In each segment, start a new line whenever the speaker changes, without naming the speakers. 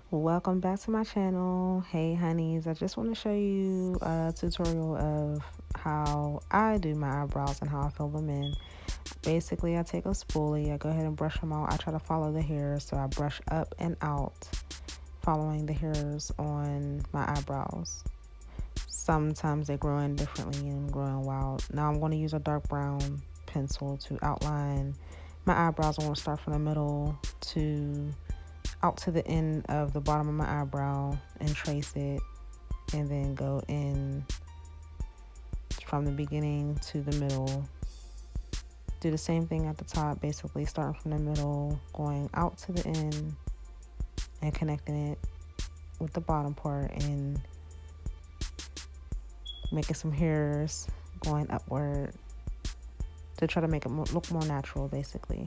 Welcome back to my channel. Hey honeys, I just want to show you a tutorial of how I do my eyebrows and how I fill them in. Basically, I take a spoolie, I go ahead and brush them out. I try to follow the hairs, so I brush up and out, following the hairs on my eyebrows. Sometimes they grow in differently and grow in wild. Now I'm going to use a dark brown pencil to outline my eyebrows. I want to start from the middle to out to the end of the bottom of my eyebrow and trace it, and then go in from the beginning to the middle. Do the same thing at the top, basically starting from the middle, going out to the end and connecting it with the bottom part and making some hairs going upward to try to make it look more natural, basically.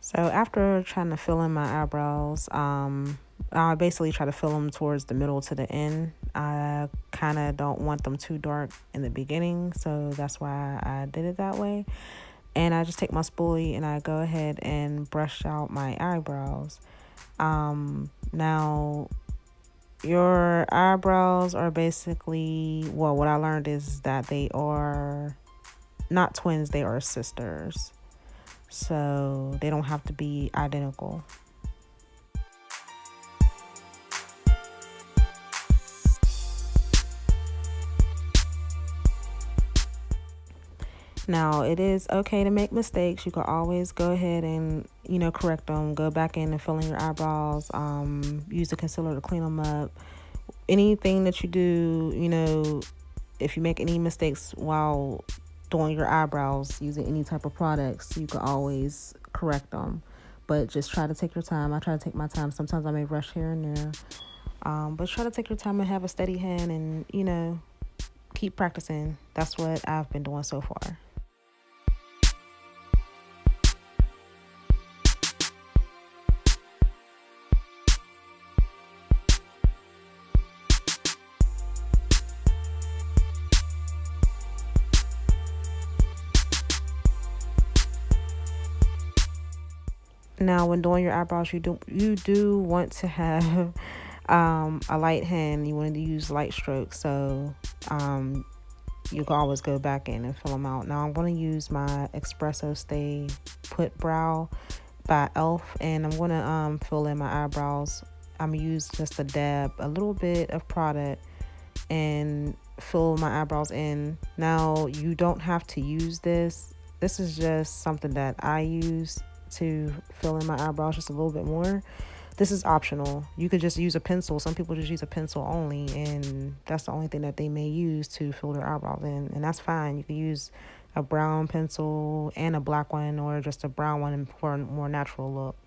So after trying to fill in my eyebrows, I basically try to fill them towards the middle to the end. I kind of don't want them too dark in the beginning, so that's why I did it that way. And I just take my spoolie and I go ahead and brush out my eyebrows. Now, your eyebrows are basically, well, what I learned is that they are not twins, they are sisters. So they don't have to be identical. Now, it is okay to make mistakes. You can always go ahead and, correct them. Go back in and fill in your eyebrows. Use the concealer to clean them up. Anything that you do, if you make any mistakes while doing your eyebrows using any type of products, you can always correct them. But just try to take your time. I try to take my time. Sometimes I may rush here and there. But try to take your time and have a steady hand and, keep practicing. That's what I've been doing so far. Now, when doing your eyebrows, you do want to have a light hand. You want to use light strokes, so you can always go back in and fill them out. Now, I'm going to use my Espresso Stay Put Brow by Elf, and I'm going to fill in my eyebrows. I'm going to use just a little bit of product, and fill my eyebrows in. Now, you don't have to use this. This is just something that I use to fill in my eyebrows just a little bit more. This is optional. You could just use a pencil. Some people just use a pencil only, and that's the only thing that they may use to fill their eyebrows in, and that's fine. You could use a brown pencil and a black one, or just a brown one for a more natural look.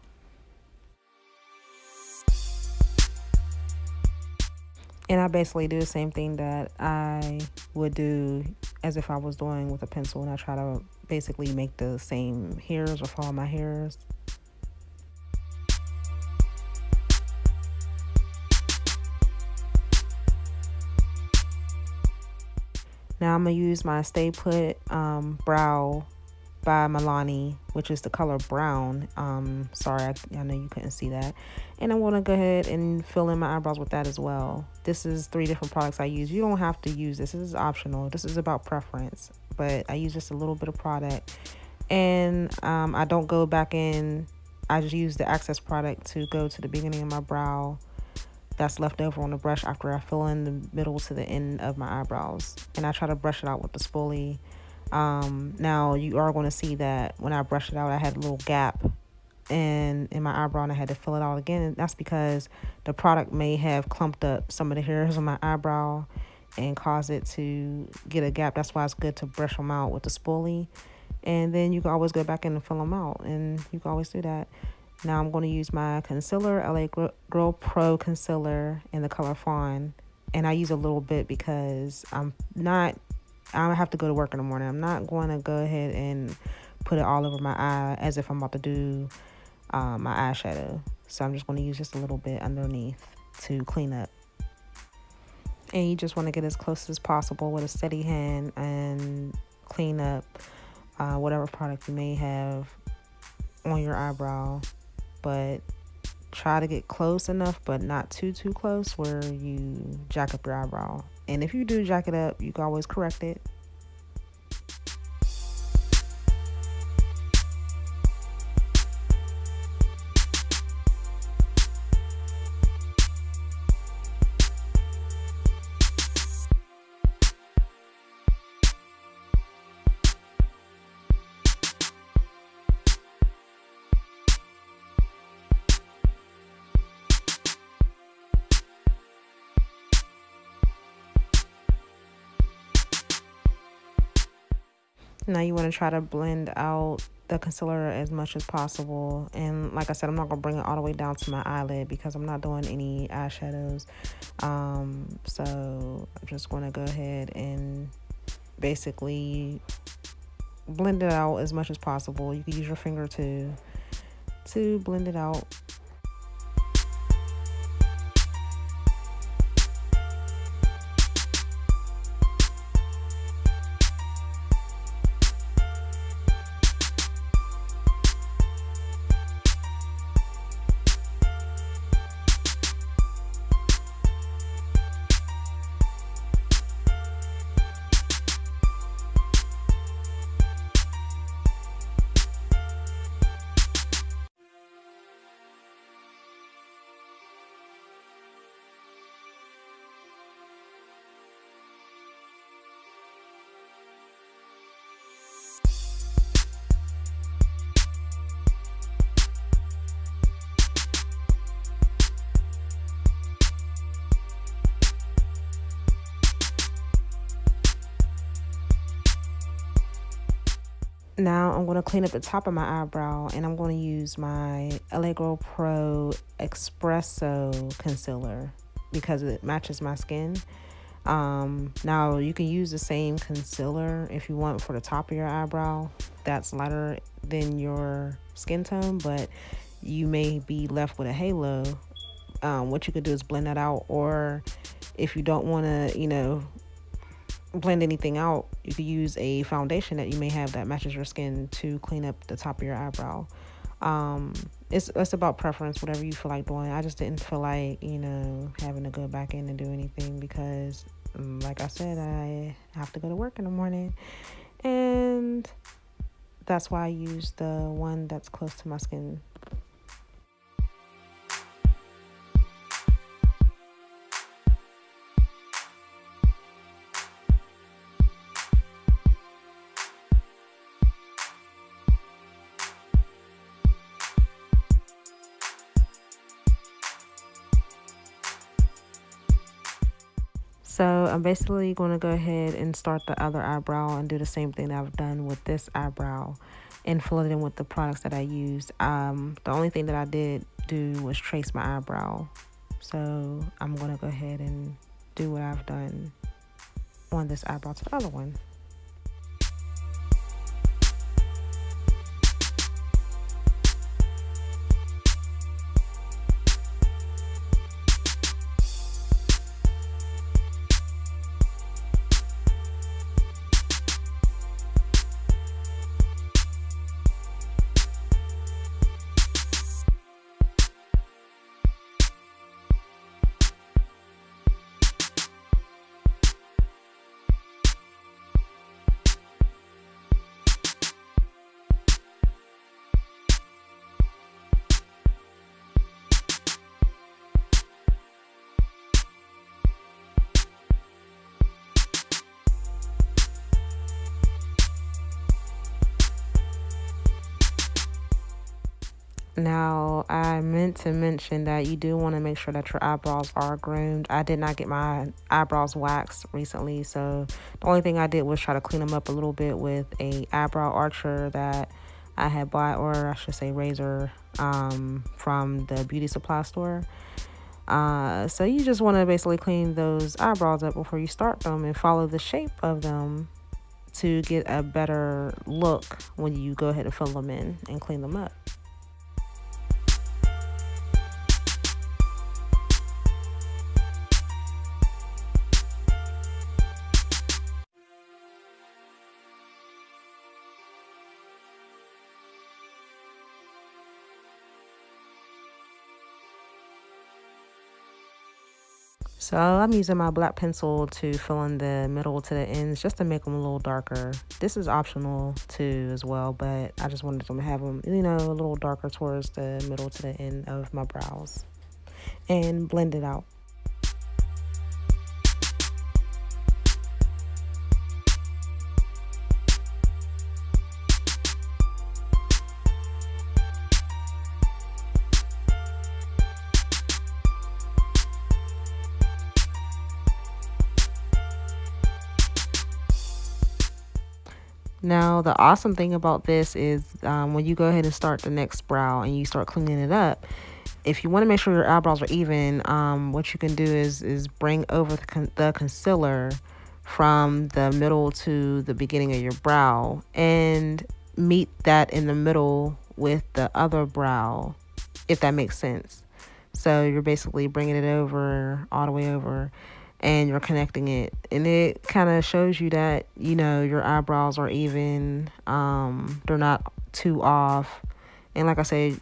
And I basically do the same thing that I would do as if I was doing with a pencil, and I try to basically make the same hairs or follow my hairs. Now I'm going to use my Stay Put Brow by Milani, which is the color brown. Sorry, I know you couldn't see that. And I'm going to go ahead and fill in my eyebrows with that as well. This is 3 different products I use. You don't have to use this. This is optional. This is about preference. But I use just a little bit of product. And I don't go back in. I just use the excess product to go to the beginning of my brow that's left over on the brush after I fill in the middle to the end of my eyebrows. And I try to brush it out with the spoolie. Now you are going to see that when I brush it out, I had a little gap in my eyebrow, and I had to fill it out again. And that's because the product may have clumped up some of the hairs on my eyebrow and cause it to get a gap. That's why it's good to brush them out with the spoolie, and then you can always go back in and fill them out, and you can always do that. Now I'm going to use my concealer, LA Girl Pro concealer in the color Fawn, and I use a little bit because I have to go to work in the morning. I'm not going to go ahead and put it all over my eye as if I'm about to do my eyeshadow. So I'm just going to use just a little bit underneath to clean up. And you just want to get as close as possible with a steady hand and clean up whatever product you may have on your eyebrow. But try to get close enough, but not too close where you jack up your eyebrow. And if you do jack it up, you can always correct it. Now you want to try to blend out the concealer as much as possible. And like I said, I'm not going to bring it all the way down to my eyelid because I'm not doing any eyeshadows. So I'm just going to go ahead and basically blend it out as much as possible. You can use your finger to blend it out. Now I'm going to clean up the top of my eyebrow, and I'm going to use my Eyebrow Pro Espresso concealer because it matches my skin. Now you can use the same concealer if you want for the top of your eyebrow that's lighter than your skin tone, but you may be left with a halo. What you could do is blend that out, or if you don't want to, blend anything out, you could use a foundation that you may have that matches your skin to clean up the top of your eyebrow. It's about preference, whatever you feel like doing. I just didn't feel like having to go back in and do anything because like I said, I have to go to work in the morning, and that's why I use the one that's close to my skin. So I'm basically going to go ahead and start the other eyebrow and do the same thing that I've done with this eyebrow and fill it in with the products that I used. The only thing that I did do was trace my eyebrow. So I'm going to go ahead and do what I've done on this eyebrow to the other one. Now, I meant to mention that you do want to make sure that your eyebrows are groomed. I did not get my eyebrows waxed recently, so the only thing I did was try to clean them up a little bit with a eyebrow archer that I had bought, or I should say razor, from the beauty supply store. So you just want to basically clean those eyebrows up before you start them and follow the shape of them to get a better look when you go ahead and fill them in and clean them up. So I'm using my black pencil to fill in the middle to the ends just to make them a little darker. This is optional too as well, but I just wanted them to have them, a little darker towards the middle to the end of my brows and blend it out. Now, the awesome thing about this is when you go ahead and start the next brow and you start cleaning it up, if you want to make sure your eyebrows are even, what you can do is bring over the concealer from the middle to the beginning of your brow and meet that in the middle with the other brow, if that makes sense. So you're basically bringing it over, all the way over, and you're connecting it, and it kind of shows you that your eyebrows are even, they're not too off. And like I said,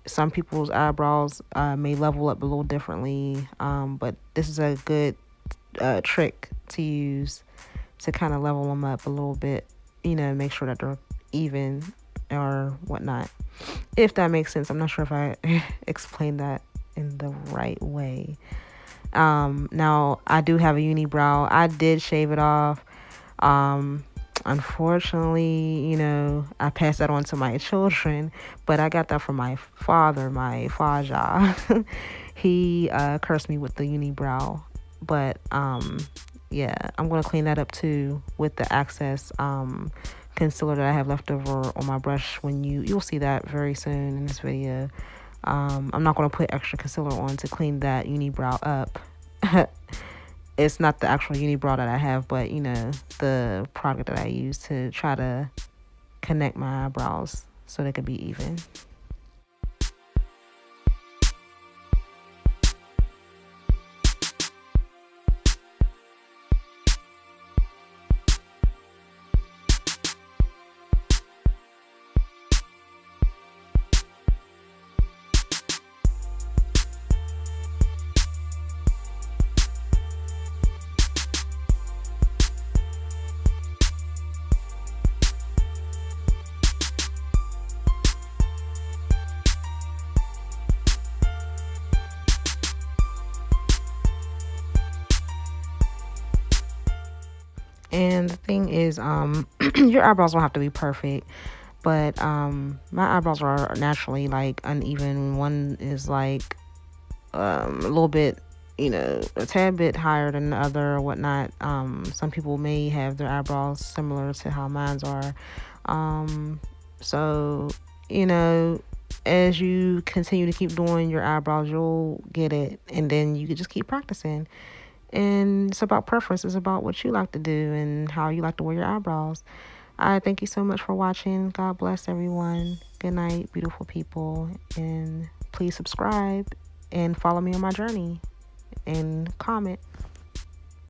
some people's eyebrows may level up a little differently, but this is a good trick to use to kind of level them up a little bit, make sure that they're even or whatnot, if that makes sense. I'm not sure if I explained that in the right way. Now I do have a unibrow. I did shave it off. Unfortunately, I passed that on to my children, but I got that from my father, my Faja. He cursed me with the unibrow, but yeah, I'm gonna clean that up too with the excess concealer that I have left over on my brush. When you'll see that very soon in this video. I'm not going to put extra concealer on to clean that unibrow up. It's not the actual unibrow that I have, but the product that I use to try to connect my eyebrows so they could be even. And the thing is, your eyebrows don't have to be perfect, but my eyebrows are naturally like uneven. One is like a little bit, a tad bit higher than the other or whatnot. Some people may have their eyebrows similar to how mine's are. So, as you continue to keep doing your eyebrows, you'll get it, and then you can just keep practicing. And it's about preference. It's about what you like to do and how you like to wear your eyebrows. I thank you so much for watching. God bless everyone. Good night, beautiful people. And please subscribe and follow me on my journey and comment.